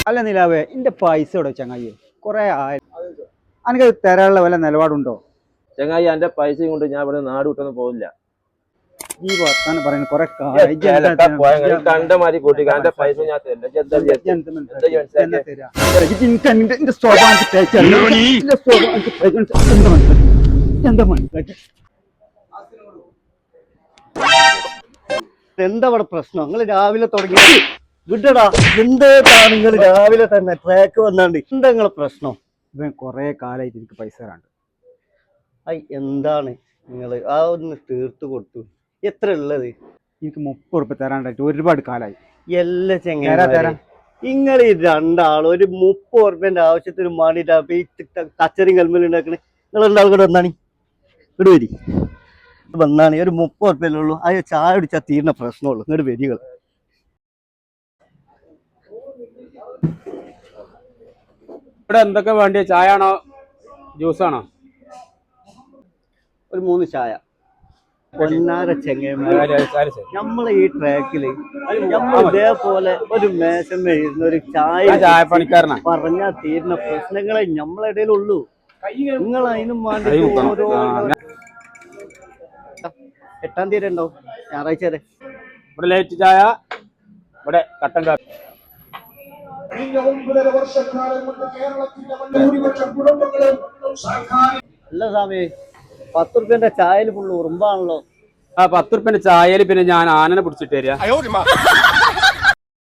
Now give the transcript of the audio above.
അല്ല നിലാവേ എന്റെ പൈസ ഇവിടെ ചങ്ങായി കൊറേ എനിക്ക് തരാനുള്ള വല്ല നിലപാടുണ്ടോ? ചങ്ങായി എന്റെ പൈസയും കൊണ്ട് ഞാൻ ഇവിടെ നാട് വിട്ടൊന്നും പോകില്ല. ഈ വർത്താനം പറയുന്നത് കൊറേ കണ്ട മാതിരി കൂട്ടി എന്റെ പൈസ ഞാൻ എന്താ ഇവിടെ പ്രശ്നം? നിങ്ങൾ രാവിലെ തുടങ്ങി വിട്ടടാ. എന്താണ് നിങ്ങൾ രാവിലെ തന്നെ ട്രാക്ക് വന്നാണ്ട് എന്താ നിങ്ങളെ പ്രശ്നം? ഇവൻ കൊറേ കാലായിട്ട് എനിക്ക് പൈസ തരാണ്ട്. എന്താണ് നിങ്ങൾ ആ ഒന്ന് തീർത്ത് കൊടുത്തു? എത്ര ഉള്ളത്? എനിക്ക് 30 ഉറുപ്പിക തരാണ്ടായിട്ട് ഒരുപാട് കാലായി. എല്ലാ ചെങ്ങായി നിങ്ങൾ ഈ രണ്ടാളും ഒരു 30 ഉറുപ്പ്യന്റെ ആവശ്യത്തിന് വേണ്ടിട്ടാ ഈ കച്ചറിയും കൽമലും ഉണ്ടാക്കണേ. നിങ്ങൾ രണ്ടാളും കൂടെ വന്നാണി ഇങ്ങോട്ട് വരി. വന്നാണ് ഒരു 30 ഉറുപ്പ്യല്ലേ ഉള്ളൂ. അത് ചായ കുടിച്ചാൽ തീരുന്ന പ്രശ്നമുള്ളൂ. ഇങ്ങോട്ട് വരികൾ. ഇവിടെ എന്തൊക്കെ വേണ്ടിയ? ചായ ആണോ ജ്യൂസാണോ? ഒരു 3 ചായ. പൊന്നാര ചെങ്ങന്മാര് നമ്മളെ ഈ ട്രാക്കില് നമ്മൾ ഇതേപോലെ ഒരു മേശമേ ഇരുന്ന് ഒരു ചായ പണിക്കാരനാ പറഞ്ഞാൽ തീരുന്ന പ്രശ്നങ്ങളെ നമ്മളെ ഇടയിലുള്ളൂ. നിങ്ങൾ അതിനും വേണ്ടി ഓരോ 8-ാം തീയതി ഉണ്ടോ? ഞായറാഴ്ച വരെ ഇവിടെ ലേറ്റ് ചായ, ഇവിടെ കട്ടൻ കാപ്പി. അല്ല സ്വാമി, 10 ഉറുപ്പ്യന്റെ ചായയിൽ ഫുള്ള് ഉറുമ്പാണല്ലോ. ആ 10 ഉറുപ്പ്യന്റെ ചായയിൽ പിന്നെ ഞാൻ ആനനെ പിടിച്ചിട്ട് തരിക.